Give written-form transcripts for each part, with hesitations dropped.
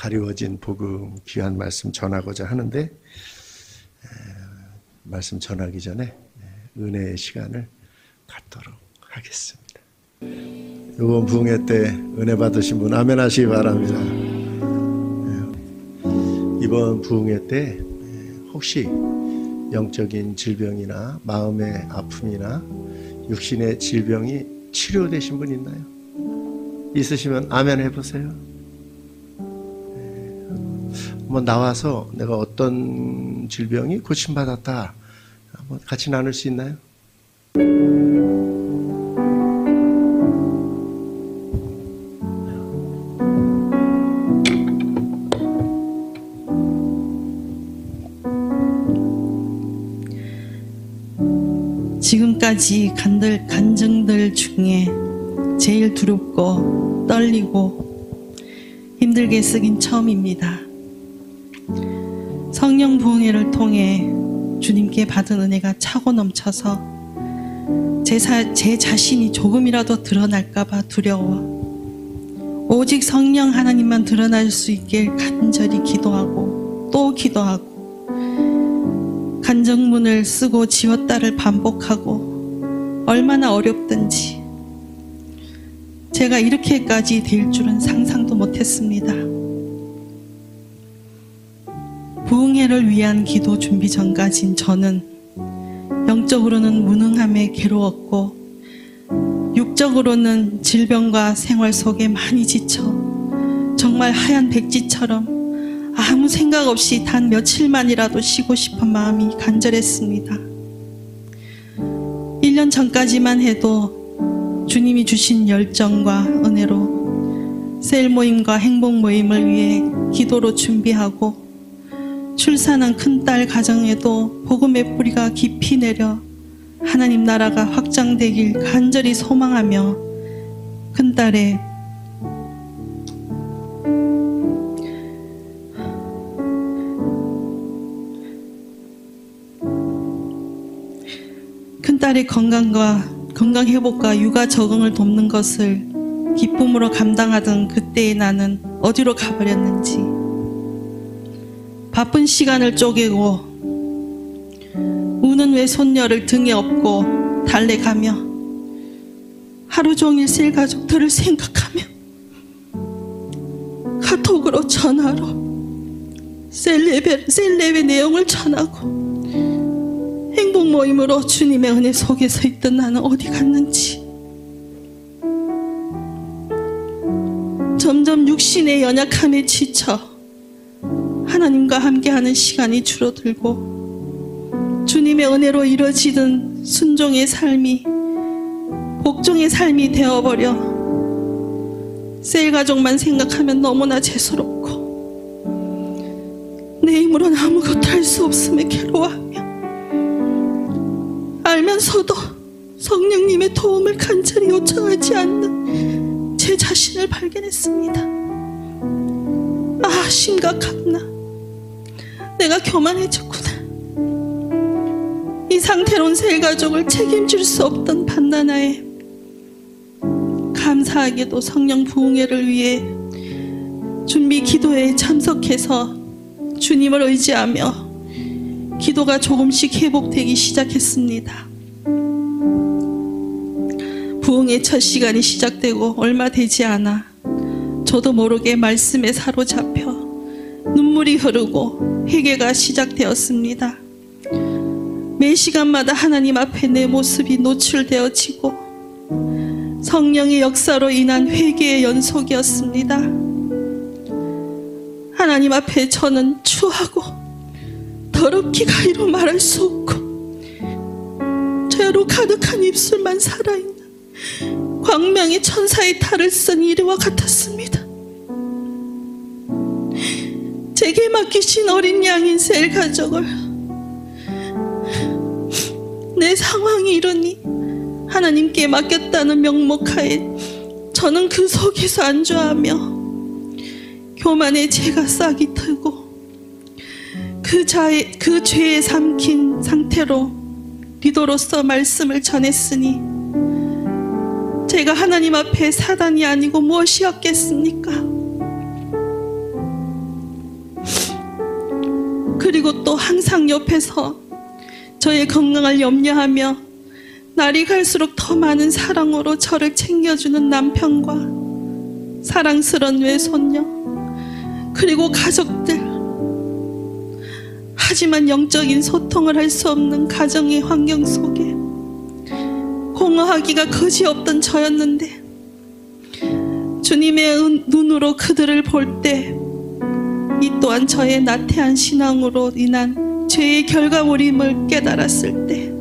가리워진 복음 귀한 말씀 전하고자 하는데 말씀 전하기 전에 은혜의 시간을 갖도록 하겠습니다. 이번 부흥회 때 은혜 받으신 분 아멘 하시기 바랍니다. 이번 부흥회 때 혹시 영적인 질병이나 마음의 아픔이나 육신의 질병이 치료되신 분 있나요? 있으시면 아멘 해보세요. 한번 나와서 내가 어떤 질병이 고침받았다 한번 같이 나눌 수 있나요? 지금까지 간증들 중에 제일 두렵고 떨리고 힘들게 쓰긴 처음입니다. 성령 부흥회를 통해 주님께 받은 은혜가 차고 넘쳐서 제 자신이 조금이라도 드러날까봐 두려워 오직 성령 하나님만 드러날 수 있길 간절히 기도하고 또 기도하고 간증문을 쓰고 지웠다를 반복하고 얼마나 어렵든지 제가 이렇게까지 될 줄은 상상도 못했습니다. 부흥회를 위한 기도 준비 전까진 저는 영적으로는 무능함에 괴로웠고 육적으로는 질병과 생활 속에 많이 지쳐 정말 하얀 백지처럼 아무 생각 없이 단 며칠만이라도 쉬고 싶은 마음이 간절했습니다. 1년 전까지만 해도 주님이 주신 열정과 은혜로 셀 모임과 행복 모임을 위해 기도로 준비하고 출산한 큰딸 가정에도 복음의 뿌리가 깊이 내려 하나님 나라가 확장되길 간절히 소망하며 큰딸의 건강 회복과 육아 적응을 돕는 것을 기쁨으로 감당하던 그때의 나는 어디로 가버렸는지 바쁜 시간을 쪼개고 우는 외손녀를 등에 업고 달래가며 하루 종일 셀 가족들을 생각하며 카톡으로 전화로 셀 예배 내용을 전하고 행복 모임으로 주님의 은혜 속에 서 있던 나는 어디 갔는지 점점 육신의 연약함에 지쳐 하나님과 함께하는 시간이 줄어들고 주님의 은혜로 이루어지던 순종의 삶이 복종의 삶이 되어버려 셀 가족만 생각하면 너무나 죄스럽고 내 힘으로는 아무것도 할 수 없음에 괴로워하며 알면서도 성령님의 도움을 간절히 요청하지 않는 제 자신을 발견했습니다. 아, 심각하구나. 내가 교만해졌구나. 이 상태로는 셀 가족을 책임질 수 없던 반나나에 감사하게도 성령 부흥회를 위해 준비 기도회에 참석해서 주님을 의지하며 기도가 조금씩 회복되기 시작했습니다. 부흥의 첫 시간이 시작되고 얼마 되지 않아 저도 모르게 말씀에 사로잡혀 눈물이 흐르고 회개가 시작되었습니다. 매 시간마다 하나님 앞에 내 모습이 노출되어지고 성령의 역사로 인한 회개의 연속이었습니다. 하나님 앞에 저는 추하고 더럽기 가히로 말할 수 없고 죄로 가득한 입술만 살아있는 광명의 천사의 탈을 쓴 이리와 같았습니다. 제게 맡기신 어린 양인 셀 가족을 내 상황이 이러니 하나님께 맡겼다는 명목하에 저는 그 속에서 안주하며 교만의 죄가 싹이 트고 그 죄에 삼킨 상태로 리더로서 말씀을 전했으니 제가 하나님 앞에 사단이 아니고 무엇이었겠습니까? 그리고 또 항상 옆에서 저의 건강을 염려하며 날이 갈수록 더 많은 사랑으로 저를 챙겨주는 남편과 사랑스러운 외손녀, 그리고 가족들. 하지만 영적인 소통을 할 수 없는 가정의 환경 속에 공허하기가 그지없던 저였는데, 주님의 눈으로 그들을 볼 때 이 또한 저의 나태한 신앙으로 인한 죄의 결과물임을 깨달았을 때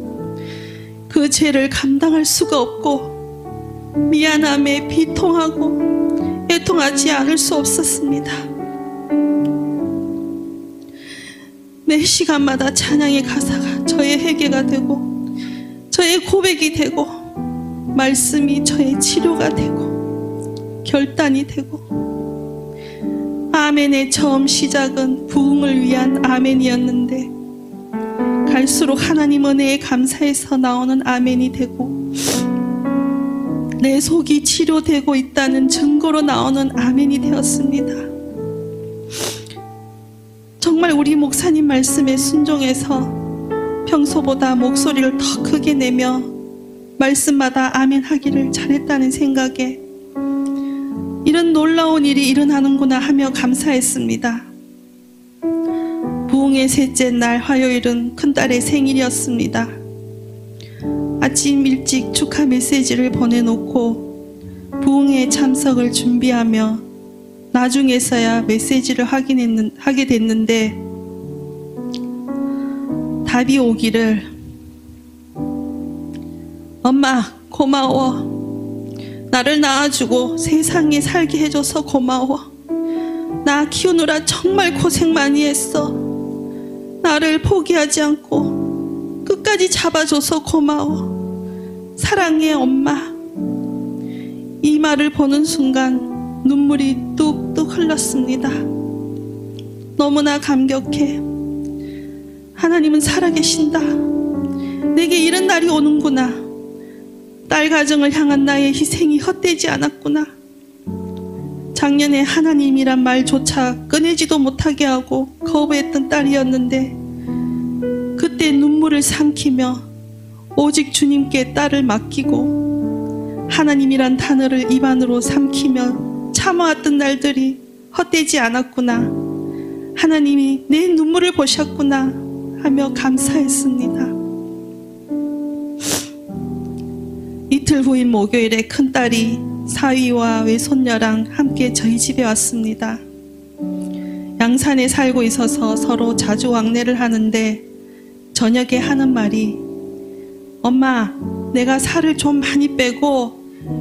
그 죄를 감당할 수가 없고 미안함에 비통하고 애통하지 않을 수 없었습니다. 매 시간마다 찬양의 가사가 저의 회개가 되고 저의 고백이 되고 말씀이 저의 치료가 되고 결단이 되고, 아멘의 처음 시작은 부흥을 위한 아멘이었는데 갈수록 하나님 은혜에 감사해서 나오는 아멘이 되고 내 속이 치료되고 있다는 증거로 나오는 아멘이 되었습니다. 정말 우리 목사님 말씀에 순종해서 평소보다 목소리를 더 크게 내며 말씀마다 아멘 하기를 잘했다는 생각에 이런 놀라운 일이 일어나는구나 하며 감사했습니다. 부흥의 셋째 날 화요일은 큰딸의 생일이었습니다. 아침 일찍 축하 메시지를 보내놓고 부흥회 참석을 준비하며 나중에서야 메시지를 하게 됐는데 답이 오기를, 엄마 고마워. 나를 낳아주고 세상에 살게 해줘서 고마워. 나 키우느라 정말 고생 많이 했어. 나를 포기하지 않고 끝까지 잡아줘서 고마워. 사랑해 엄마. 이 말을 보는 순간 눈물이 뚝뚝 흘렀습니다. 너무나 감격해. 하나님은 살아계신다. 내게 이런 날이 오는구나. 딸 가정을 향한 나의 희생이 헛되지 않았구나. 작년에 하나님이란 말조차 꺼내지도 못하게 하고 거부했던 딸이었는데 그때 눈물을 삼키며 오직 주님께 딸을 맡기고 하나님이란 단어를 입안으로 삼키며 참아왔던 날들이 헛되지 않았구나. 하나님이 내 눈물을 보셨구나 하며 감사했습니다. 이틀 후인 목요일에 큰딸이 사위와 외손녀랑 함께 저희 집에 왔습니다. 양산에 살고 있어서 서로 자주 왕래를 하는데 저녁에 하는 말이, 엄마, 내가 살을 좀 많이 빼고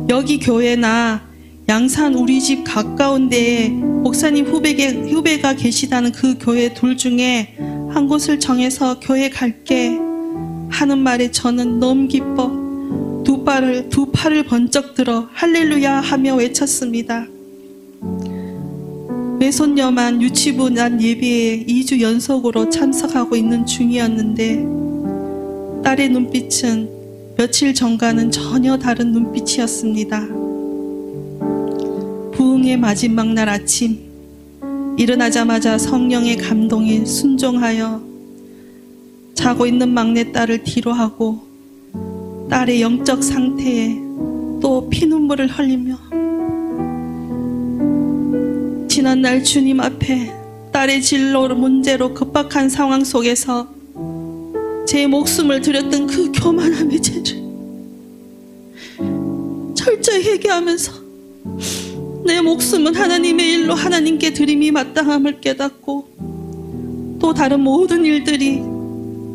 여기 교회나 양산 우리 집 가까운 데에 목사님 후배가 계시다는 그 교회 둘 중에 한 곳을 정해서 교회 갈게 하는 말에 저는 너무 기뻐 두 팔을 번쩍 들어 할렐루야 하며 외쳤습니다. 외손녀만 유치부 난 예배에 2주 연속으로 참석하고 있는 중이었는데 딸의 눈빛은 며칠 전과는 전혀 다른 눈빛이었습니다. 부흥의 마지막 날 아침, 일어나자마자 성령의 감동에 순종하여 자고 있는 막내딸을 뒤로 하고 딸의 영적 상태에 또 피눈물을 흘리며 지난날 주님 앞에 딸의 진로 문제로 급박한 상황 속에서 제 목숨을 드렸던 그 교만함의 죄를 철저히 회개하면서 내 목숨은 하나님의 일로 하나님께 드림이 마땅함을 깨닫고 또 다른 모든 일들이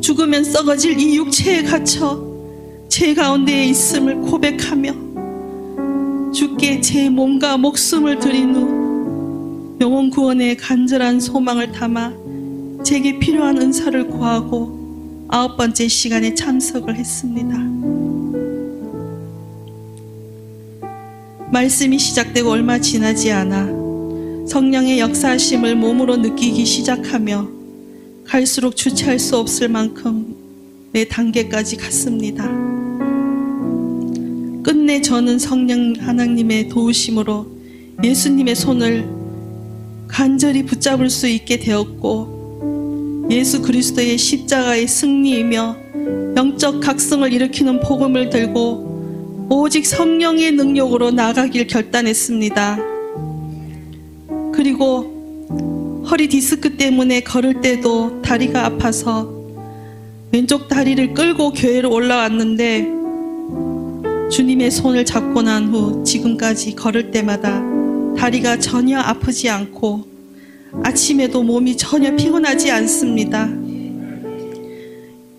죽으면 썩어질 이 육체에 갇혀 제 가운데에 있음을 고백하며 주께 제 몸과 목숨을 드린 후 영혼 구원의 간절한 소망을 담아 제게 필요한 은사를 구하고 9번째 시간에 참석을 했습니다. 말씀이 시작되고 얼마 지나지 않아 성령의 역사하심을 몸으로 느끼기 시작하며 갈수록 주체할 수 없을 만큼 내 단계까지 갔습니다. 끝내 저는 성령 하나님의 도우심으로 예수님의 손을 간절히 붙잡을 수 있게 되었고 예수 그리스도의 십자가의 승리이며 영적 각성을 일으키는 복음을 들고 오직 성령의 능력으로 나가길 결단했습니다. 그리고 허리 디스크 때문에 걸을 때도 다리가 아파서 왼쪽 다리를 끌고 교회로 올라왔는데 주님의 손을 잡고 난 후 지금까지 걸을 때마다 다리가 전혀 아프지 않고 아침에도 몸이 전혀 피곤하지 않습니다.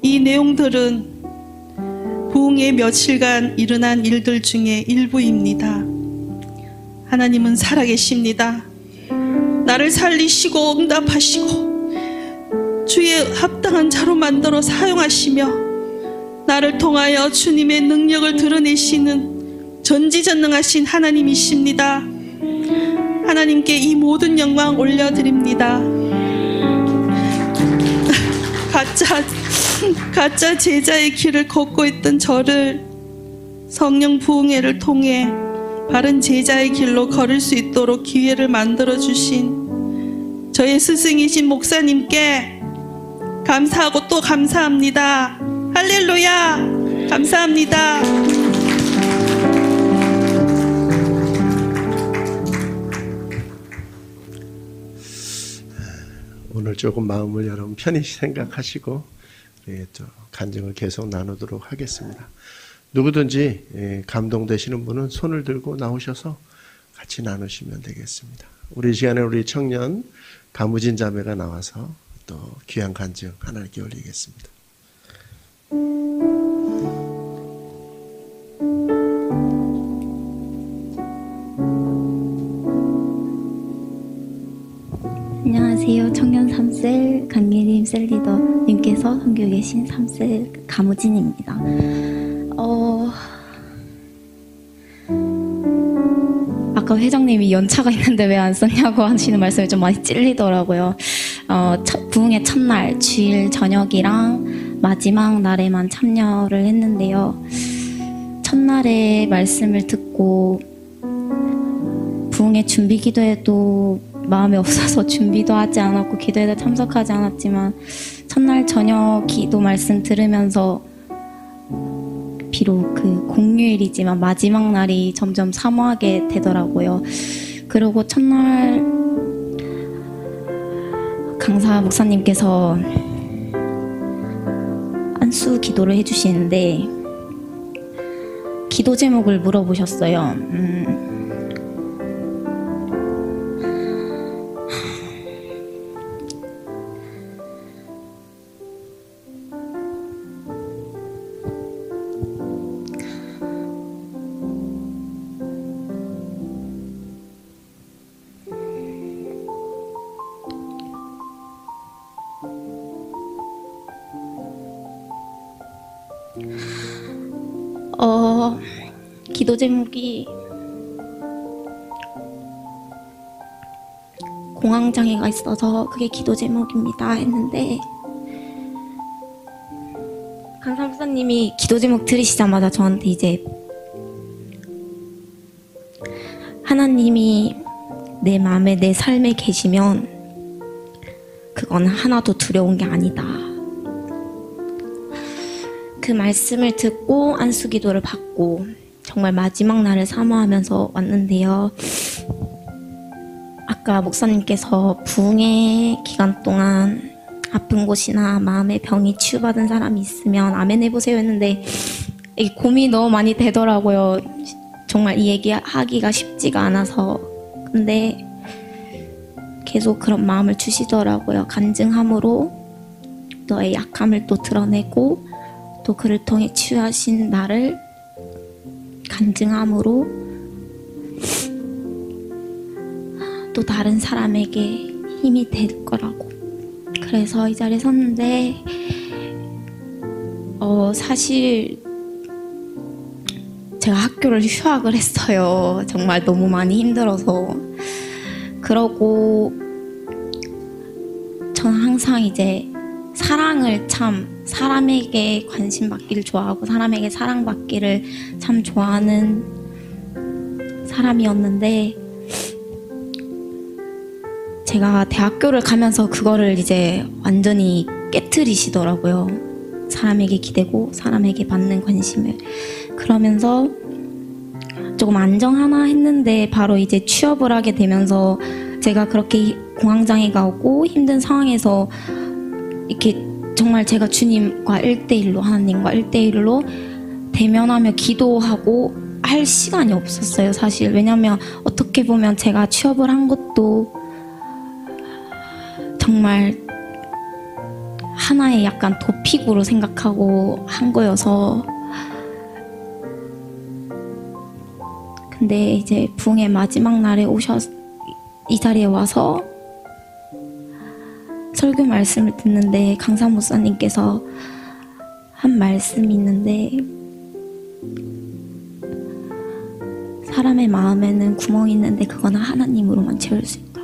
이 내용들은 부흥의 며칠간 일어난 일들 중에 일부입니다. 하나님은 살아계십니다. 나를 살리시고 응답하시고 주의 합당한 자로 만들어 사용하시며 나를 통하여 주님의 능력을 드러내시는 전지전능하신 하나님이십니다. 하나님께 이 모든 영광 올려드립니다. 가짜 제자의 길을 걷고 있던 저를 성령 부흥회를 통해 바른 제자의 길로 걸을 수 있도록 기회를 만들어 주신 저의 스승이신 목사님께 감사하고 또 감사합니다. 할렐루야! 감사합니다. 오늘 조금 마음을 여러분 편히 생각하시고 또 간증을 계속 나누도록 하겠습니다. 누구든지 감동되시는 분은 손을 들고 나오셔서 같이 나누시면 되겠습니다. 우리 시간에 우리 청년 가무진 자매가 나와서 또 귀한 간증 하나님께 올리겠습니다. 안녕하세요. 청년 3셀 강예림 셀리더님께서 섬기고 계신 3셀 가무진입니다. 아까 회장님이 연차가 있는데 왜 안 썼냐고 하시는 말씀이 좀 많이 찔리더라고요. 부흥의 첫날 주일 저녁이랑 마지막 날에만 참여를 했는데요. 첫날에 말씀을 듣고 부흥의 준비 기도에도 마음이 없어서 준비도 하지 않았고 기도에도 참석하지 않았지만 첫날 저녁 기도 말씀 들으면서 비록 그 공휴일이지만 마지막 날이 점점 사모하게 되더라고요. 그리고 첫날 강사 목사님께서 안수 기도를 해주시는데 기도 제목을 물어보셨어요. 기도 제목이 공황장애가 있어서 그게 기도 제목입니다 했는데 강사 목사님이 기도 제목 들으시자마자 저한테 이제 하나님이 내 마음에 내 삶에 계시면 그건 하나도 두려운 게 아니다. 그 말씀을 듣고 안수 기도를 받고 정말 마지막 날을 사모하면서 왔는데요. 아까 목사님께서 부흥의 기간 동안 아픈 곳이나 마음의 병이 치유받은 사람이 있으면 아멘 해보세요 했는데 이 고민이 너무 많이 되더라고요. 정말 이 얘기 하기가 쉽지가 않아서. 근데 계속 그런 마음을 주시더라고요. 간증함으로 너의 약함을 또 드러내고 또 그를 통해 치유하신 나를 간증함으로 또 다른 사람에게 힘이 될 거라고. 그래서 이 자리에 섰는데 사실 제가 학교를 휴학을 했어요. 정말 너무 많이 힘들어서. 그러고 저는 항상 이제 사랑을 참 사람에게 관심 받기를 좋아하고 사람에게 사랑받기를 참 좋아하는 사람이었는데 제가 대학교를 가면서 그거를 이제 완전히 깨트리시더라고요. 사람에게 기대고 사람에게 받는 관심을. 그러면서 조금 안정하나 했는데 바로 이제 취업을 하게 되면서 제가 그렇게 공황장애가 오고 힘든 상황에서 이렇게 정말 제가 주님과 1대1로 하나님과 1대1로 대면하며 기도하고 할 시간이 없었어요, 사실. 왜냐면 어떻게 보면 제가 취업을 한 것도 정말 하나의 약간 도픽으로 생각하고 한 거여서. 근데 이제 부흥의 마지막 날에 이 자리에 와서 설교 말씀을 듣는데 강사 목사님께서 한 말씀이 있는데, 사람의 마음에는 구멍이 있는데 그거는 하나님으로만 채울 수 있다고.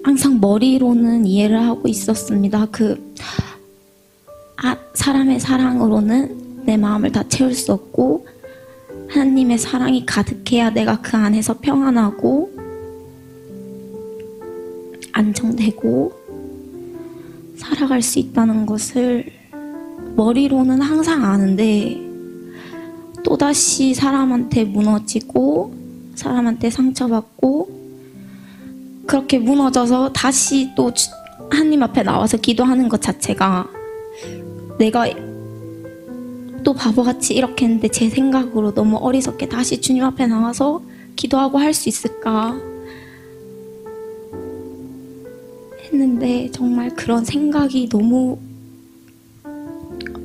항상 머리로는 이해를 하고 있었습니다. 사람의 사랑으로는 내 마음을 다 채울 수 없고, 하나님의 사랑이 가득해야 내가 그 안에서 평안하고 안정되고 살아갈 수 있다는 것을 머리로는 항상 아는데, 또다시 사람한테 무너지고 사람한테 상처받고 그렇게 무너져서 다시 또 하나님 앞에 나와서 기도하는 것 자체가, 내가 또 바보같이 이렇게 했는데 제 생각으로 너무 어리석게 다시 주님 앞에 나와서 기도하고 할 수 있을까 했는데, 정말 그런 생각이 너무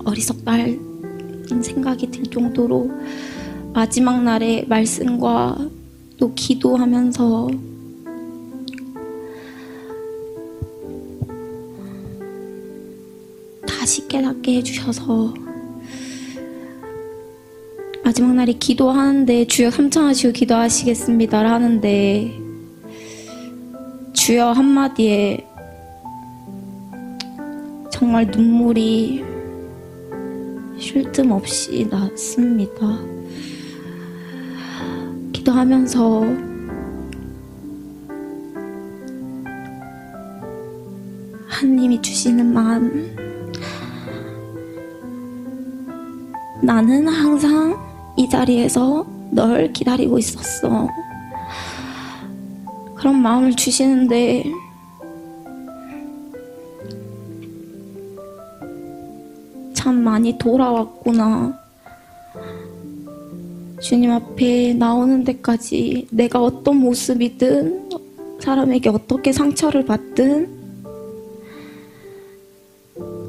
어리석다는 생각이 들 정도로 마지막 날에 말씀과 또 기도하면서 다시 깨닫게 해주셔서, 마지막 날에 기도하는데 주여 3천 하시고 기도하시겠습니다 하는데 주여 한마디에 정말 눈물이 쉴 틈 없이 났습니다. 기도하면서 하나님이 주시는 마음, 나는 항상 이 자리에서 널 기다리고 있었어. 그런 마음을 주시는데, 참 많이 돌아왔구나. 주님 앞에 나오는 데까지 내가 어떤 모습이든 사람에게 어떻게 상처를 받든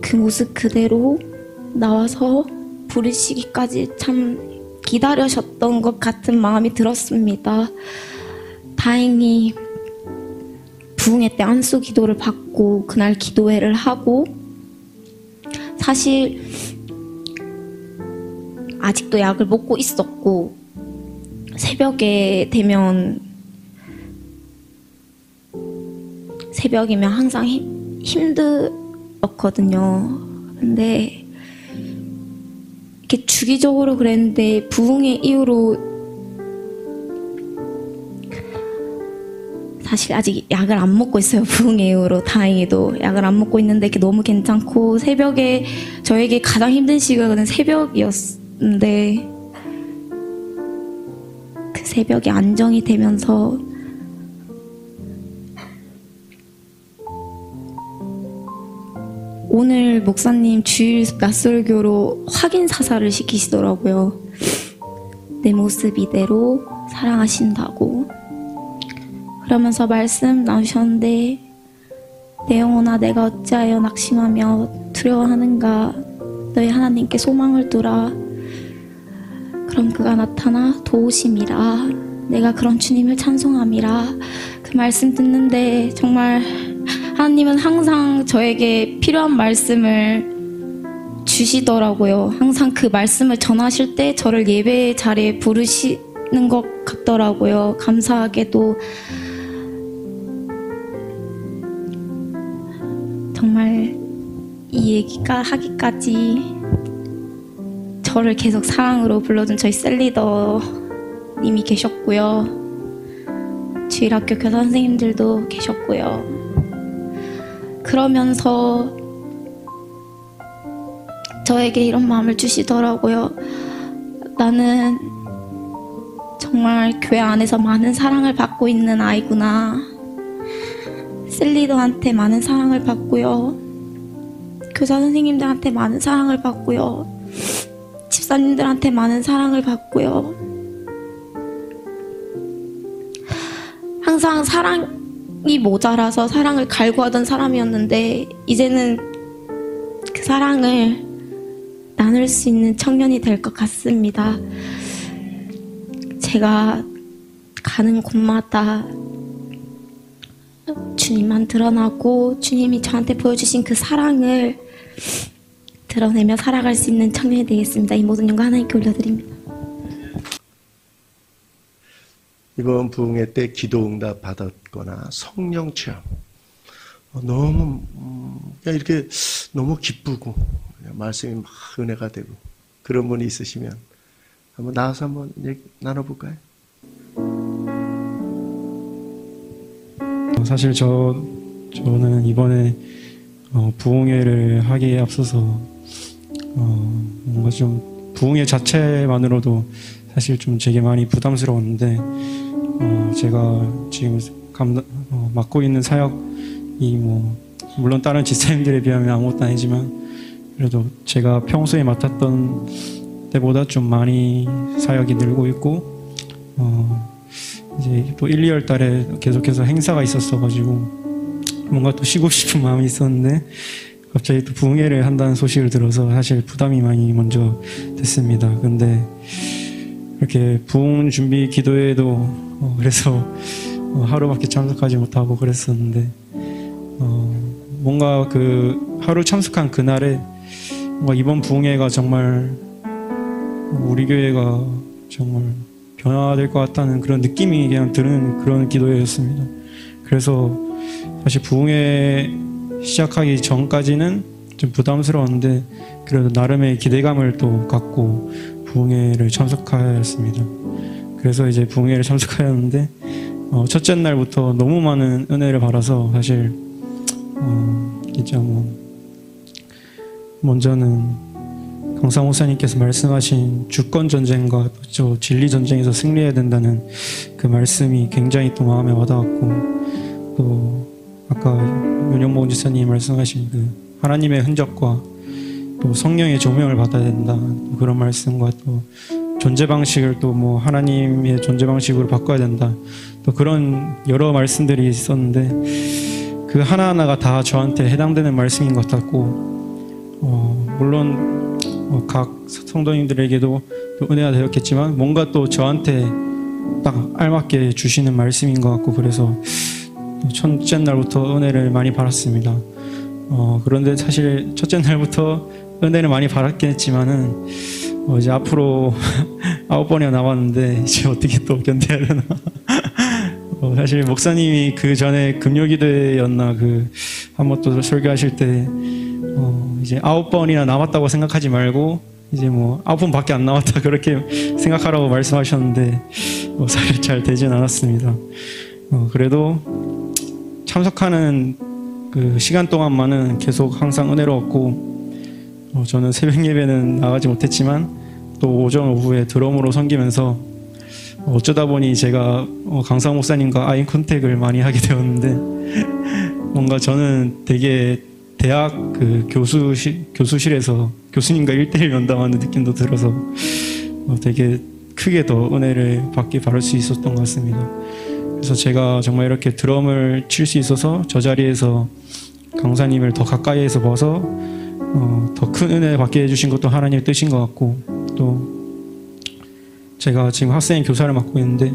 그 모습 그대로 나와서 부르시기까지 참 기다리셨던 것 같은 마음이 들었습니다. 다행히 부흥회 때 안수 기도를 받고 그날 기도회를 하고, 사실 아직도 약을 먹고 있었고 새벽에 되면, 새벽이면 항상 힘들었거든요. 근데 이렇게 주기적으로 그랬는데 부흥회 이후로 사실 아직 약을 안 먹고 있어요. 부흥회 이후로 다행히도 약을 안 먹고 있는데 이게 너무 괜찮고, 새벽에 저에게 가장 힘든 시간은 새벽이었는데 그 새벽이 안정이 되면서 오늘 목사님 주일 낮설교로 확인 사살을 시키시더라고요. 내 모습 이대로 사랑하신다고. 그러면서 말씀 나누셨는데, 내 영혼아 내가 어찌하여 낙심하며 두려워하는가. 너희 하나님께 소망을 두라. 그럼 그가 나타나 도우심이라. 내가 그런 주님을 찬송함이라. 그 말씀 듣는데 정말 하나님은 항상 저에게 필요한 말씀을 주시더라고요. 항상 그 말씀을 전하실 때 저를 예배 자리에 부르시는 것 같더라고요. 감사하게도 정말 이 얘기가 하기까지 저를 계속 사랑으로 불러준 저희 셀리더님이 계셨고요. 주일학교 교사 선생님들도 계셨고요. 그러면서 저에게 이런 마음을 주시더라고요. 나는 정말 교회 안에서 많은 사랑을 받고 있는 아이구나. 셀리더한테 많은 사랑을 받고요. 교사 선생님들한테 많은 사랑을 받고요. 집사님들한테 많은 사랑을 받고요. 항상 사랑이 모자라서 사랑을 갈구하던 사람이었는데 이제는 그 사랑을 나눌 수 있는 청년이 될 것 같습니다. 제가 가는 곳마다 주님만 드러나고 주님이 저한테 보여주신 그 사랑을 드러내며 살아갈 수 있는 청년이 되겠습니다. 이 모든 영광 하나님께 올려드립니다. 이번 부흥회 때 기도응답 받았거나 성령 체험 너무 그냥 이렇게 너무 기쁘고 말씀이 막 은혜가 되고 그런 분이 있으시면 한번 나와서 한번 얘기 나눠볼까요? 사실 저는 이번에 부흥회를 하기에 앞서서 뭔가 좀 부흥회 자체만으로도 사실 좀 제게 많이 부담스러웠는데 제가 지금 맡고 있는 사역이 뭐 물론 다른 집사님들에 비하면 아무것도 아니지만 그래도 제가 평소에 맡았던 때보다 좀 많이 사역이 늘고 있고 이제 또 1, 2월 달에 계속해서 행사가 있었어가지고 뭔가 또 쉬고 싶은 마음이 있었는데 갑자기 또 부흥회를 한다는 소식을 들어서 사실 부담이 많이 먼저 됐습니다. 근데 이렇게 부흥 준비 기도회도 그래서 하루밖에 참석하지 못하고 그랬었는데 뭔가 그 하루 참석한 그날에 뭔가 이번 부흥회가 정말 우리 교회가 정말 변화될 것 같다는 그런 느낌이 그냥 드는 그런 기도회였습니다. 그래서 사실 부흥회 시작하기 전까지는 좀 부담스러웠는데 그래도 나름의 기대감을 또 갖고 부흥회를 참석하였습니다. 그래서 이제 부흥회를 참석하였는데 첫째 날부터 너무 많은 은혜를 받아서 사실 진짜 먼저는 강사 목사님께서 말씀하신 주권 전쟁과 또 진리 전쟁에서 승리해야 된다는 그 말씀이 굉장히 또 마음에 와닿았고 또 아까 윤영복 지사님이 말씀하신 그 하나님의 흔적과 또 성령의 조명을 받아야 된다 또 그런 말씀과 또 존재 방식을 또 뭐 하나님의 존재 방식으로 바꿔야 된다 또 그런 여러 말씀들이 있었는데 그 하나하나가 다 저한테 해당되는 말씀인 것 같고 물론 각 성도님들에게도 또 은혜가 되었겠지만 뭔가 또 저한테 딱 알맞게 주시는 말씀인 것 같고 그래서 첫째 날부터 은혜를 많이 받았습니다. 그런데 사실 첫째 날부터 은혜를 많이 받았겠지만은 이제 앞으로 9번이나 남았는데 이제 어떻게 또 견뎌야 되나. 사실 목사님이 그 전에 금요기도회였나 그 한번 또 설교하실 때 이제 9번이나 남았다고 생각하지 말고 이제 뭐 9번밖에 안 남았다 그렇게 생각하라고 말씀하셨는데 사실 잘 되진 않았습니다. 그래도 참석하는 그 시간 동안만은 계속 항상 은혜로웠고 저는 새벽 예배는 나가지 못했지만 또 오전 오후에 드럼으로 섬기면서 어쩌다 보니 제가 강사 목사님과 아이 컨택을 많이 하게 되었는데 뭔가 저는 되게 대학 그 교수실에서 교수님과 1대1 면담하는 느낌도 들어서 되게 크게 더 은혜를 받을 수 있었던 것 같습니다. 그래서 제가 정말 이렇게 드럼을 칠 수 있어서 저 자리에서 강사님을 더 가까이에서 봐서 더 큰 은혜 받게 해주신 것도 하나님의 뜻인 것 같고 또 제가 지금 학생 교사를 맡고 있는데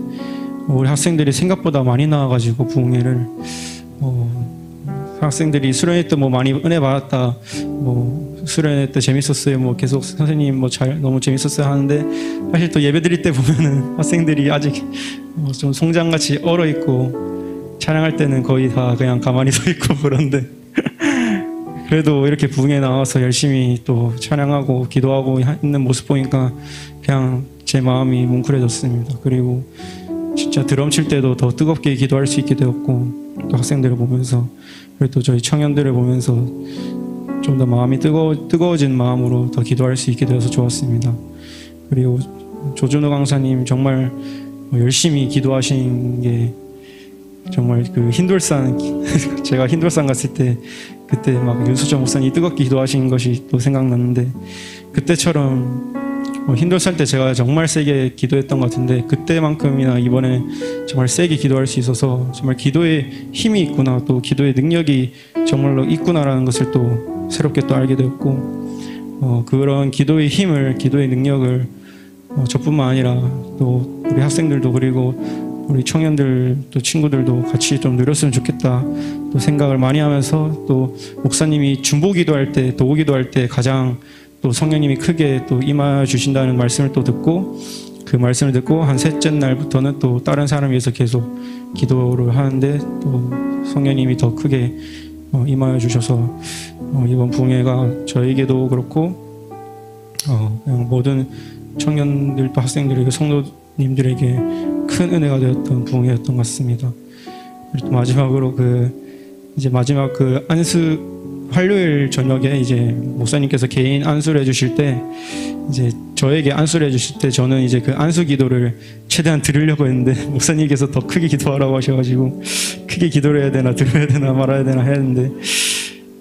우리 학생들이 생각보다 많이 나와가지고 부흥회를 학생들이 수련회 때 뭐 많이 은혜 받았다 뭐 수련회 때 재밌었어요 뭐 계속 선생님 뭐 너무 재밌었어요 하는데 사실 또 예배 드릴 때 보면은 학생들이 아직 좀 송장같이 얼어 있고 찬양할 때는 거의 다 그냥 가만히 서 있고 그런데 그래도 이렇게 부흥에 나와서 열심히 또 찬양하고 기도하고 있는 모습 보니까 그냥 제 마음이 뭉클해졌습니다. 그리고 진짜 드럼 칠 때도 더 뜨겁게 기도할 수 있게 되었고, 또 학생들을 보면서, 그리고 또 저희 청년들을 보면서 좀 더 마음이 뜨거워진 마음으로 더 기도할 수 있게 되어서 좋았습니다. 그리고 조준호 강사님 정말 열심히 기도하신 게 정말 그 흰돌산 제가 흰돌산 갔을 때 그때 막 윤수정 목사님이 뜨겁게 기도하신 것이 또 생각났는데, 그때처럼 흰돌산 때 제가 정말 세게 기도했던 것 같은데 그때만큼이나 이번에 정말 세게 기도할 수 있어서 정말 기도에 힘이 있구나, 또 기도의 능력이 정말로 있구나라는 것을 또 새롭게 또 알게 되었고, 그런 기도의 힘을, 기도의 능력을 저뿐만 아니라 또 우리 학생들도, 그리고 우리 청년들 또 친구들도 같이 좀 누렸으면 좋겠다 또 생각을 많이 하면서, 또 목사님이 중보 기도할 때, 도구 기도할 때 가장 또 성령님이 크게 또 임하 주신다는 말씀을 또 듣고, 그 말씀을 듣고 한 셋째 날부터는 또 다른 사람을 위해서 계속 기도를 하는데 또 성령님이 더 크게 임하여 주셔서 이번 부흥회가 저에게도 그렇고 그냥 모든 청년들 또 학생들에게, 성도님들에게 큰 은혜가 되었던 부흥회였던 것 같습니다. 그리고 또 마지막으로 이제 마지막 안수 화요일 저녁에 이제 목사님께서 개인 안수를 해주실 때, 이제 저에게 안수를 해주실 때 저는 이제 그 안수 기도를 최대한 들으려고 했는데 목사님께서 더 크게 기도하라고 하셔가지고 크게 기도를 해야 되나 들어야 되나 말아야 되나 했는데,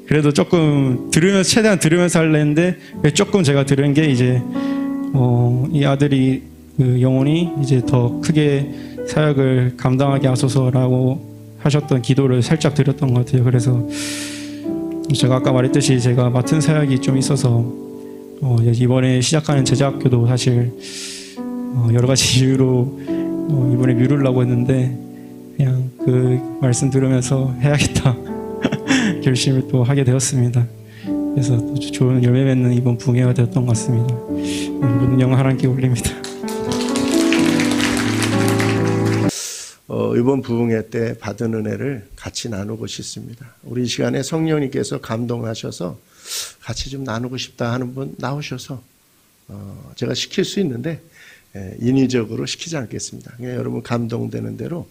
그래도 조금 최대한 들으면서 하려 했는데 조금 제가 들은 게 이제 이 아들이 그 영혼이 이제 더 크게 사역을 감당하게 하소서라고 하셨던 기도를 살짝 드렸던 것 같아요. 그래서 제가 아까 말했듯이 제가 맡은 사역이 좀 있어서 이번에 시작하는 제자학교도 사실 여러 가지 이유로 이번에 미루려고 했는데 그냥 그 말씀 들으면서 해야겠다 결심을 또 하게 되었습니다. 그래서 또 좋은 열매 맺는 이번 부흥회가 되었던 것 같습니다. 모든 영광 하나님께 올립니다. 이번 부흥회 때 받은 은혜를 같이 나누고 싶습니다. 우리 이 시간에 성령님께서 감동하셔서 같이 좀 나누고 싶다 하는 분 나오셔서 제가 시킬 수 있는데 인위적으로 시키지 않겠습니다. 그냥 여러분 감동되는 대로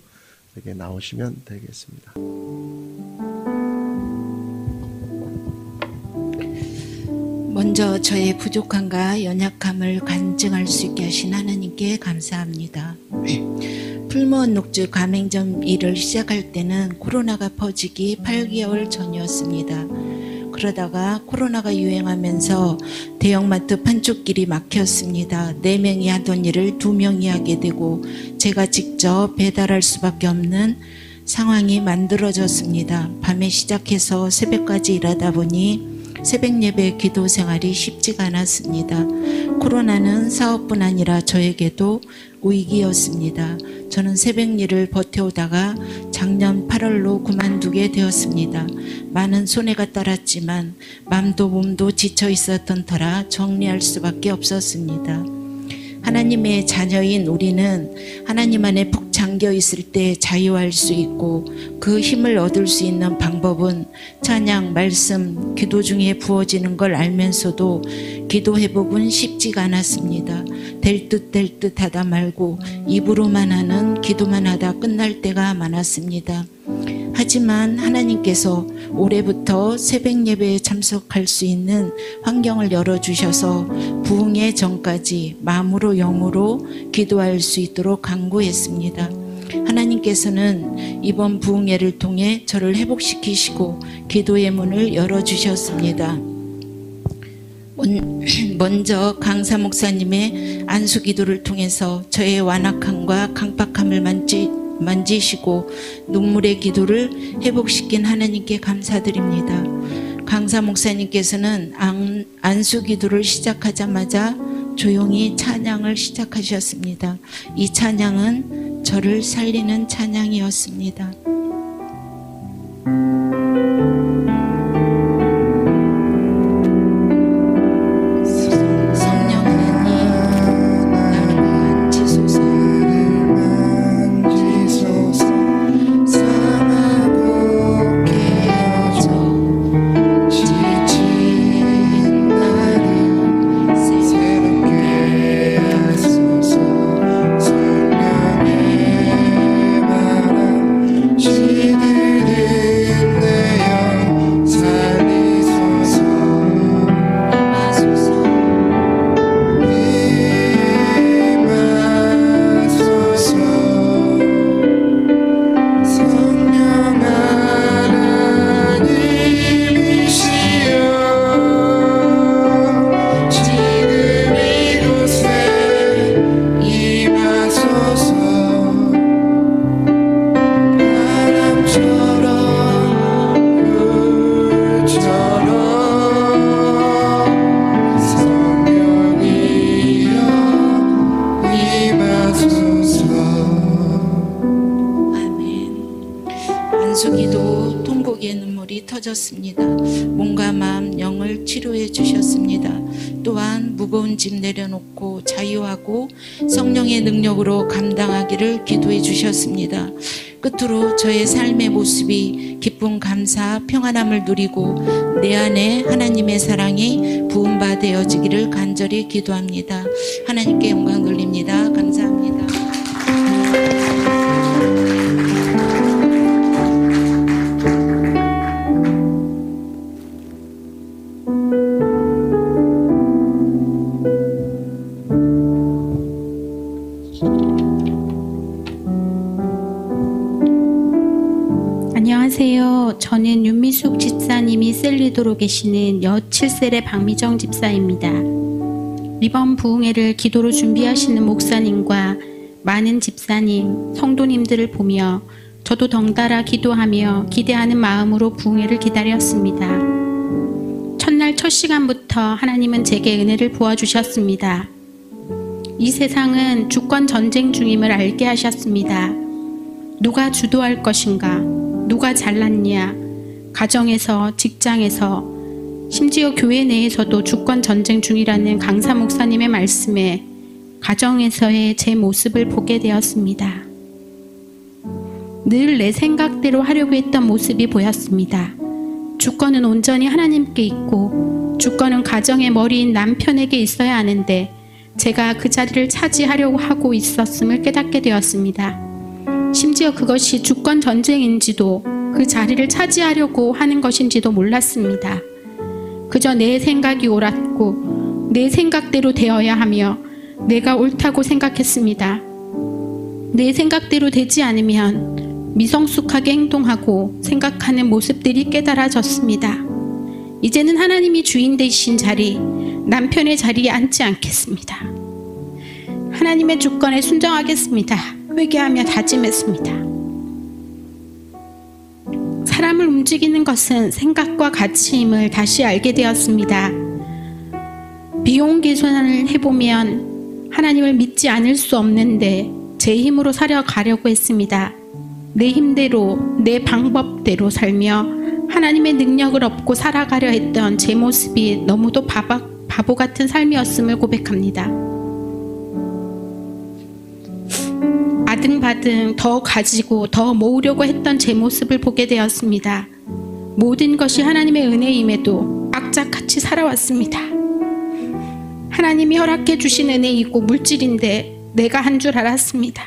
이렇게 나오시면 되겠습니다. 먼저 저의 부족함과 연약함을 간증할 수 있게 하신 하나님께 감사합니다. 풀무원 녹주 가맹점 일을 시작할 때는 코로나가 퍼지기 8개월 전이었습니다. 그러다가 코로나가 유행하면서 대형마트 판촉길이 막혔습니다. 4명이 하던 일을 2명이 하게 되고 제가 직접 배달할 수밖에 없는 상황이 만들어졌습니다. 밤에 시작해서 새벽까지 일하다 보니 새벽 예배 기도 생활이 쉽지가 않았습니다. 코로나는 사업뿐 아니라 저에게도 위기였습니다. 저는 새벽 일을 버텨오다가 작년 8월로 그만두게 되었습니다. 많은 손해가 따랐지만 마음도 몸도 지쳐 있었던 터라 정리할 수밖에 없었습니다. 하나님의 자녀인 우리는 하나님 안에 푹 잠겨 있을 때 자유할 수 있고 그 힘을 얻을 수 있는 방법은 찬양, 말씀, 기도 중에 부어지는 걸 알면서도 기도 회복은 쉽지가 않았습니다. 될 듯 하다 말고 입으로만 하는 기도만 하다 끝날 때가 많았습니다. 하지만 하나님께서 올해부터 새벽 예배에 참석할 수 있는 환경을 열어주셔서 부흥의 전까지 마음으로 영으로 기도할 수 있도록 간구했습니다. 하나님께서는 이번 부흥회를 통해 저를 회복시키시고 기도의 문을 열어주셨습니다. 먼저 강사 목사님의 안수 기도를 통해서 저의 완악함과 강박함을 만지시고 눈물의 기도를 회복시킨 하나님께 감사드립니다. 강사 목사님께서는 안수 기도를 시작하자마자 조용히 찬양을 시작하셨습니다. 이 찬양은 저를 살리는 찬양이었습니다. 사랑하고 깨어져 금수기도 통곡의 눈물이 터졌습니다. 몸과 마음, 영을 치료해 주셨습니다. 또한 무거운 짐 내려놓고 자유하고 성령의 능력으로 감당하기를 기도해 주셨습니다. 끝으로 저의 삶의 모습이 기쁨, 감사, 평안함을 누리고 내 안에 하나님의 사랑이 부음바 되어지기를 간절히 기도합니다. 하나님께 영광 돌립니다. 감사합니다. 안녕하세요. 저는 윤미숙 집사님이 셀리도로 계시는 여 7셀의 박미정 집사입니다. 이번 부흥회를 기도로 준비하시는 목사님과 많은 집사님, 성도님들을 보며 저도 덩달아 기도하며 기대하는 마음으로 부흥회를 기다렸습니다. 첫날 첫 시간부터 하나님은 제게 은혜를 부어주셨습니다. 이 세상은 주권 전쟁 중임을 알게 하셨습니다. 누가 주도할 것인가? 누가 잘났냐? 가정에서, 직장에서, 심지어 교회 내에서도 주권 전쟁 중이라는 강사 목사님의 말씀에 가정에서의 제 모습을 보게 되었습니다. 늘 내 생각대로 하려고 했던 모습이 보였습니다. 주권은 온전히 하나님께 있고 주권은 가정의 머리인 남편에게 있어야 하는데 제가 그 자리를 차지하려고 하고 있었음을 깨닫게 되었습니다. 심지어 그것이 주권 전쟁인지도 그 자리를 차지하려고 하는 것인지도 몰랐습니다. 그저 내 생각이 옳았고 내 생각대로 되어야 하며 내가 옳다고 생각했습니다. 내 생각대로 되지 않으면 미성숙하게 행동하고 생각하는 모습들이 깨달아졌습니다. 이제는 하나님이 주인 되신 자리, 남편의 자리에 앉지 않겠습니다. 하나님의 주권에 순종하겠습니다. 회개하며 다짐했습니다. 사람을 움직이는 것은 생각과 가치임을 다시 알게 되었습니다. 비용 계산을 해보면 하나님을 믿지 않을 수 없는데 제 힘으로 살아가려고 했습니다. 내 힘대로, 내 방법대로 살며 하나님의 능력을 얻고 살아가려 했던 제 모습이 너무도 바보 같은 삶이었음을 고백합니다. 아등바등 더 가지고 더 모으려고 했던 제 모습을 보게 되었습니다. 모든 것이 하나님의 은혜임에도 악착같이 살아왔습니다. 하나님이 허락해 주신 은혜이고 물질인데 내가 한 줄 알았습니다.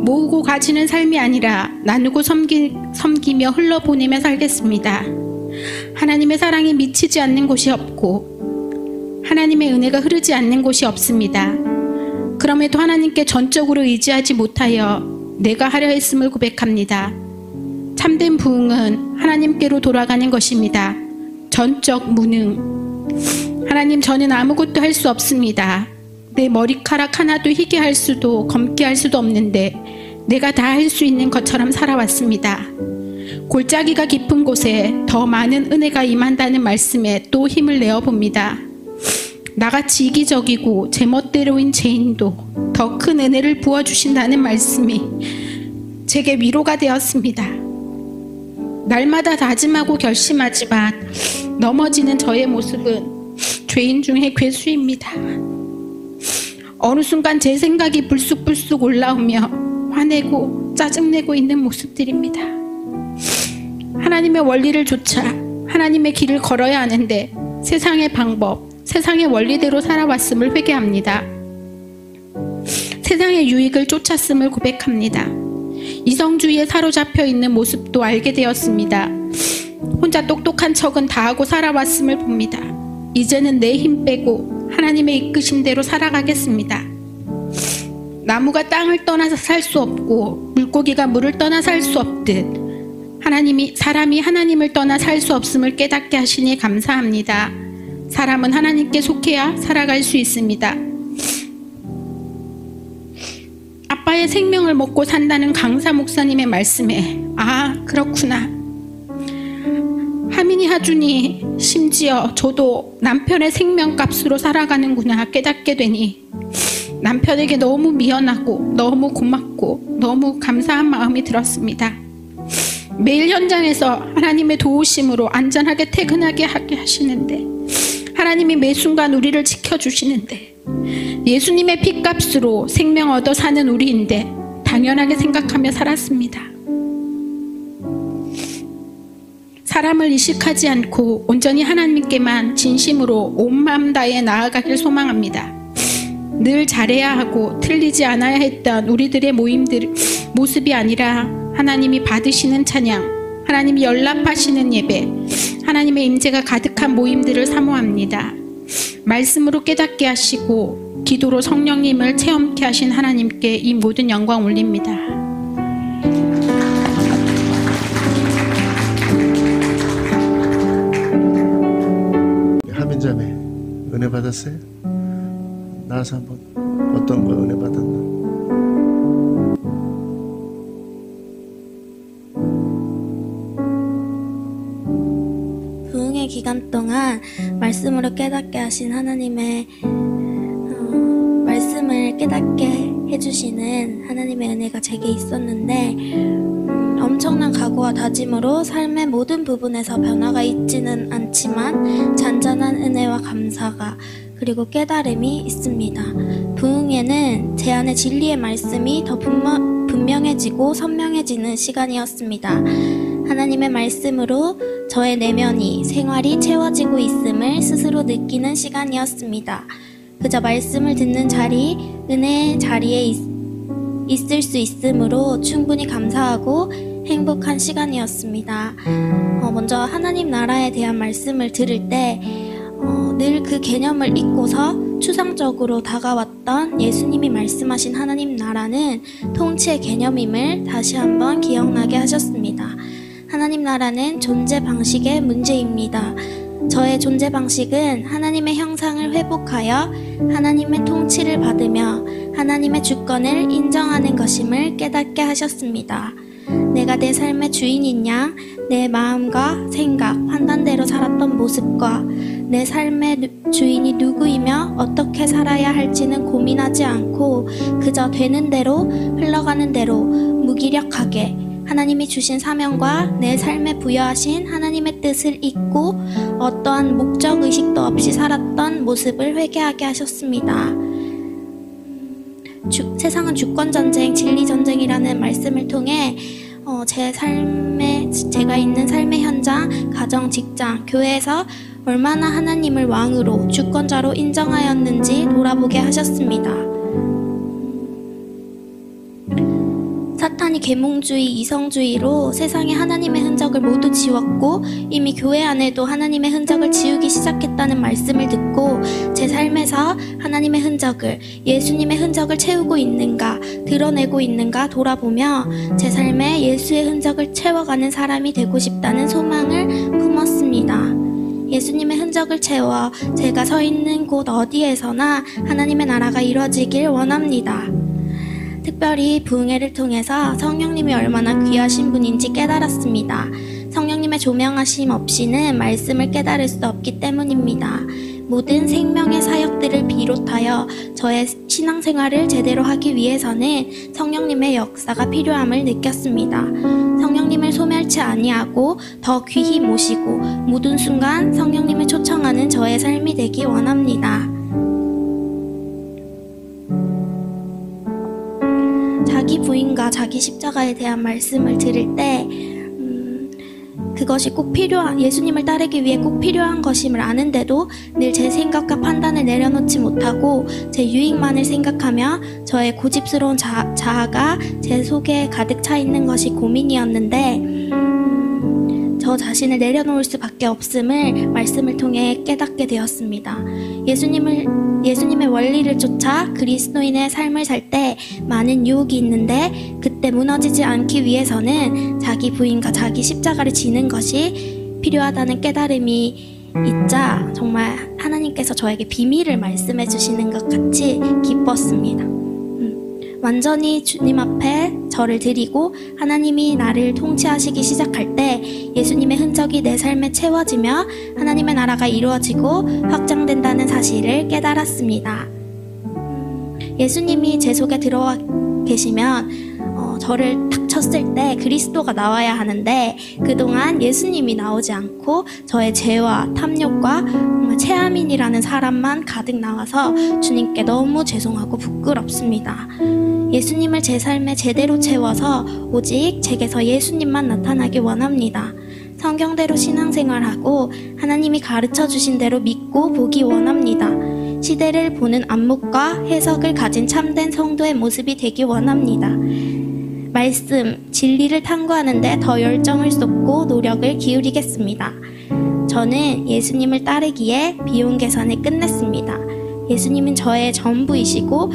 모으고 가지는 삶이 아니라 나누고 섬기며 흘러보내며 살겠습니다. 하나님의 사랑이 미치지 않는 곳이 없고 하나님의 은혜가 흐르지 않는 곳이 없습니다. 그럼에도 하나님께 전적으로 의지하지 못하여 내가 하려 했음을 고백합니다. 참된 부흥은 하나님께로 돌아가는 것입니다. 전적 무능. 하나님, 저는 아무것도 할 수 없습니다. 내 머리카락 하나도 희게 할 수도 검게 할 수도 없는데 내가 다 할 수 있는 것처럼 살아왔습니다. 골짜기가 깊은 곳에 더 많은 은혜가 임한다는 말씀에 또 힘을 내어봅니다. 나같이 이기적이고 제멋대로인 죄인도 더 큰 은혜를 부어주신다는 말씀이 제게 위로가 되었습니다. 날마다 다짐하고 결심하지만 넘어지는 저의 모습은 죄인 중에 괴수입니다. 어느 순간 제 생각이 불쑥불쑥 올라오며 화내고 짜증내고 있는 모습들입니다. 하나님의 원리를 좇아 하나님의 길을 걸어야 하는데 세상의 방법, 세상의 원리대로 살아왔음을 회개합니다. 세상의 유익을 쫓았음을 고백합니다. 이성주의에 사로잡혀 있는 모습도 알게 되었습니다. 혼자 똑똑한 척은 다 하고 살아왔음을 봅니다. 이제는 내 힘 빼고 하나님의 이끄심대로 살아가겠습니다. 나무가 땅을 떠나서 살 수 없고 물고기가 물을 떠나 살 수 없듯 사람이 하나님을 떠나 살 수 없음을 깨닫게 하시니 감사합니다. 사람은 하나님께 속해야 살아갈 수 있습니다. 아빠의 생명을 먹고 산다는 강사 목사님의 말씀에 그렇구나. 하민이 하준이 심지어 저도 남편의 생명값으로 살아가는구나 깨닫게 되니 남편에게 너무 미안하고 너무 고맙고 너무 감사한 마음이 들었습니다. 매일 현장에서 하나님의 도우심으로 안전하게 퇴근하게 하게 하시는데 하나님이 매 순간 우리를 지켜주시는데 예수님의 피값으로 생명 얻어 사는 우리인데 당연하게 생각하며 살았습니다. 사람을 의식하지 않고 온전히 하나님께만 진심으로 온 마음 다해 나아가길 소망합니다. 늘 잘해야 하고 틀리지 않아야 했던 우리들의 모습이 아니라 하나님이 받으시는 찬양, 하나님이 연락하시는 예배, 하나님의 임재가 가득한 모임들을 사모합니다. 말씀으로 깨닫게 하시고 기도로 성령님을 체험케 하신 하나님께 이 모든 영광 올립니다. 하민자매 은혜 받았어요? 나와서 한번 어떤 거 은혜 받았나? 부흥의 기간 동안 말씀으로 깨닫게 하신 하나님의 말씀을 깨닫게 해주시는 하나님의 은혜가 제게 있었는데 엄청난 각오와 다짐으로 삶의 모든 부분에서 변화가 있지는 않지만 잔잔한 은혜와 감사가 그리고 깨달음이 있습니다. 부흥에는 제 안에 진리의 말씀이 더 분명해지고 선명해지는 시간이었습니다. 하나님의 말씀으로 저의 내면이 생활이 채워지고 있음을 스스로 느끼는 시간이었습니다. 그저 말씀을 듣는 자리, 은혜의 자리에 있을 수 있으므로 충분히 감사하고 행복한 시간이었습니다. 먼저 하나님 나라에 대한 말씀을 들을 때 늘 그 개념을 잊고서 추상적으로 다가왔던 예수님이 말씀하신 하나님 나라는 통치의 개념임을 다시 한번 기억나게 하셨습니다. 하나님 나라는 존재 방식의 문제입니다. 저의 존재 방식은 하나님의 형상을 회복하여 하나님의 통치를 받으며 하나님의 주권을 인정하는 것임을 깨닫게 하셨습니다. 내가 내 삶의 주인인 양, 내 마음과 생각, 판단대로 살았던 모습과 내 삶의 주인이 누구이며 어떻게 살아야 할지는 고민하지 않고 그저 되는 대로 흘러가는 대로 무기력하게 하나님이 주신 사명과 내 삶에 부여하신 하나님의 뜻을 잊고 어떠한 목적의식도 없이 살았던 모습을 회개하게 하셨습니다. 세상은 주권전쟁, 진리전쟁이라는 말씀을 통해 제가 있는 삶의 현장, 가정, 직장, 교회에서 얼마나 하나님을 왕으로 주권자로 인정하였는지 돌아보게 하셨습니다. 사탄이 계몽주의, 이성주의로 세상에 하나님의 흔적을 모두 지웠고 이미 교회 안에도 하나님의 흔적을 지우기 시작했다는 말씀을 듣고 제 삶에서 하나님의 흔적을, 예수님의 흔적을 채우고 있는가, 드러내고 있는가 돌아보며 제 삶에 예수의 흔적을 채워가는 사람이 되고 싶다는 소망을 품었습니다. 예수님의 흔적을 채워 제가 서 있는 곳 어디에서나 하나님의 나라가 이루어지길 원합니다. 특별히 부흥회를 통해서 성령님이 얼마나 귀하신 분인지 깨달았습니다. 성령님의 조명하심 없이는 말씀을 깨달을 수 없기 때문입니다. 모든 생명의 사역들을 비롯하여 저의 신앙생활을 제대로 하기 위해서는 성령님의 역사가 필요함을 느꼈습니다. 성령님을 소멸치 아니하고 더 귀히 모시고 모든 순간 성령님을 초청하는 저의 삶이 되기 원합니다. 자기 부인과 자기 십자가에 대한 말씀을 들을 때 그것이 꼭 필요한, 예수님을 따르기 위해 꼭 필요한 것임을 아는데도 늘 제 생각과 판단을 내려놓지 못하고 제 유익만을 생각하며 저의 고집스러운 자아가 제 속에 가득 차 있는 것이 고민이었는데 저 자신을 내려놓을 수밖에 없음을 말씀을 통해 깨닫게 되었습니다. 예수님의 원리를 쫓아 그리스도인의 삶을 살 때 많은 유혹이 있는데 그때 무너지지 않기 위해서는 자기 부인과 자기 십자가를 지는 것이 필요하다는 깨달음이 있자 정말 하나님께서 저에게 비밀을 말씀해 주시는 것 같이 기뻤습니다. 완전히 주님 앞에 저를 드리고 하나님이 나를 통치하시기 시작할 때 예수님의 흔적이 내 삶에 채워지며 하나님의 나라가 이루어지고 확장된다는 사실을 깨달았습니다. 예수님이 제 속에 들어와 계시면 저를 탁 쳤을 때 그리스도가 나와야 하는데 그동안 예수님이 나오지 않고 저의 죄와 탐욕과 정말 최하민이라는 사람만 가득 나와서 주님께 너무 죄송하고 부끄럽습니다. 예수님을 제 삶에 제대로 채워서 오직 제게서 예수님만 나타나기 원합니다. 성경대로 신앙생활하고 하나님이 가르쳐 주신 대로 믿고 보기 원합니다. 시대를 보는 안목과 해석을 가진 참된 성도의 모습이 되기 원합니다. 말씀, 진리를 탐구하는데 더 열정을 쏟고 노력을 기울이겠습니다. 저는 예수님을 따르기에 비용 계산을 끝냈습니다. 예수님은 저의 전부이시고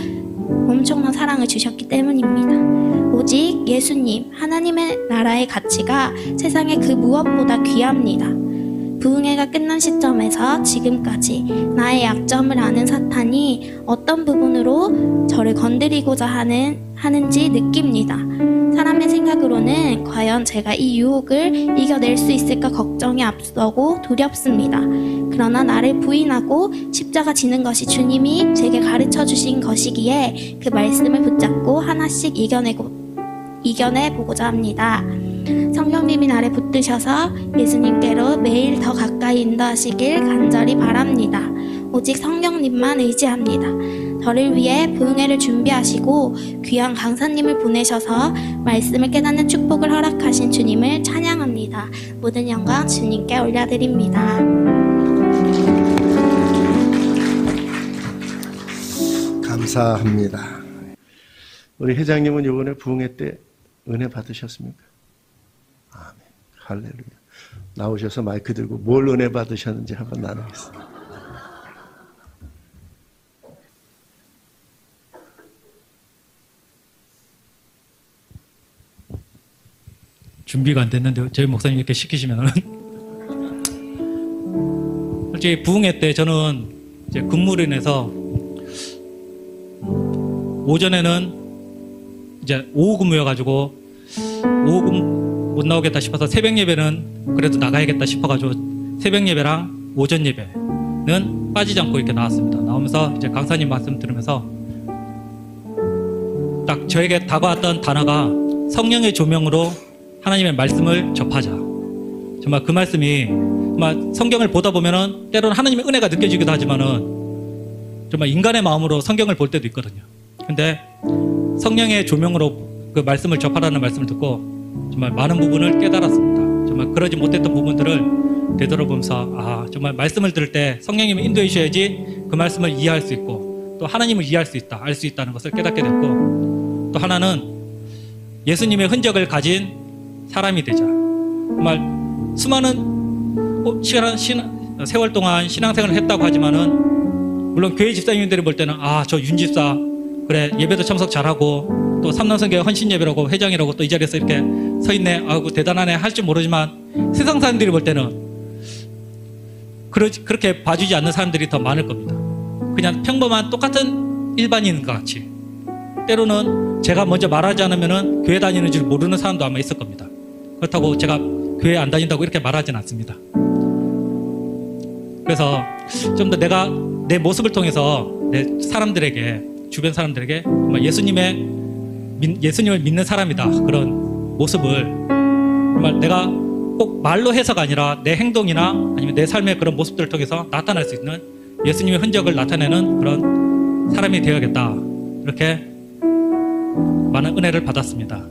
엄청난 사랑을 주셨기 때문입니다. 오직 예수님, 하나님의 나라의 가치가 세상의 그 무엇보다 귀합니다. 부흥회가 끝난 시점에서 지금까지 나의 약점을 아는 사탄이 어떤 부분으로 저를 건드리고자 하는지 느낍니다. 사람의 생각으로는 과연 제가 이 유혹을 이겨낼 수 있을까 걱정이 앞서고 두렵습니다. 그러나 나를 부인하고 십자가 지는 것이 주님이 제게 가르쳐 주신 것이기에 그 말씀을 붙잡고 하나씩 이겨내보고자 합니다. 성령님이 나를 붙드셔서 예수님께로 매일 더 가까이 인도하시길 간절히 바랍니다. 오직 성령님만 의지합니다. 저를 위해 부흥회를 준비하시고 귀한 강사님을 보내셔서 말씀을 깨닫는 축복을 허락하신 주님을 찬양합니다. 모든 영광 주님께 올려드립니다. 감사합니다. 우리 회장님은 이번에 부흥회 때 은혜 받으셨습니까? 아멘. 할렐루야. 나오셔서 마이크 들고 뭘 은혜 받으셨는지 한번 나누겠습니다. 준비가 안 됐는데 저희 목사님 이렇게 시키시면은 솔직히 부흥회 때 저는 이제 근무로 인해서 오전에는 이제 오후 근무여가지고 오후 근무 못 나오겠다 싶어서 새벽 예배는 그래도 나가야겠다 싶어가지고 새벽 예배랑 오전 예배는 빠지지 않고 이렇게 나왔습니다. 나오면서 이제 강사님 말씀 들으면서 딱 저에게 다가왔던 단어가 성령의 조명으로 하나님의 말씀을 접하자. 정말 그 말씀이 정말 성경을 보다 보면은 때로는 하나님의 은혜가 느껴지기도 하지만은 정말 인간의 마음으로 성경을 볼 때도 있거든요. 근데 성령의 조명으로 그 말씀을 접하라는 말씀을 듣고 정말 많은 부분을 깨달았습니다. 정말 그러지 못했던 부분들을 되돌아보면서 정말 말씀을 들을 때 성령님이 인도해 주셔야지 그 말씀을 이해할 수 있고 또 하나님을 이해할 수 있다, 알 수 있다는 것을 깨닫게 됐고 또 하나는 예수님의 흔적을 가진 사람이 되자. 정말 수많은 세월 동안 신앙생활을 했다고 하지만은 물론 교회 집사님들이 볼 때는 저 윤 집사 그래 예배도 참석 잘하고 또 삼남성교회 헌신 예배라고 회장이라고 또 이 자리에서 이렇게 서 있네, 아이고 대단하네 할 줄 모르지만 세상 사람들이 볼 때는 그렇게 봐주지 않는 사람들이 더 많을 겁니다. 그냥 평범한 똑같은 일반인과 같이 때로는 제가 먼저 말하지 않으면은 교회 다니는 줄 모르는 사람도 아마 있을 겁니다. 그렇다고 제가 교회 안 다닌다고 이렇게 말하진 않습니다. 그래서 좀 더 내가 내 모습을 통해서 내 사람들에게, 주변 사람들에게 정말 예수님을 믿는 사람이다 그런 모습을 정말 내가 꼭 말로 해서가 아니라 내 행동이나 아니면 내 삶의 그런 모습들을 통해서 나타날 수 있는 예수님의 흔적을 나타내는 그런 사람이 되어야겠다, 이렇게 많은 은혜를 받았습니다.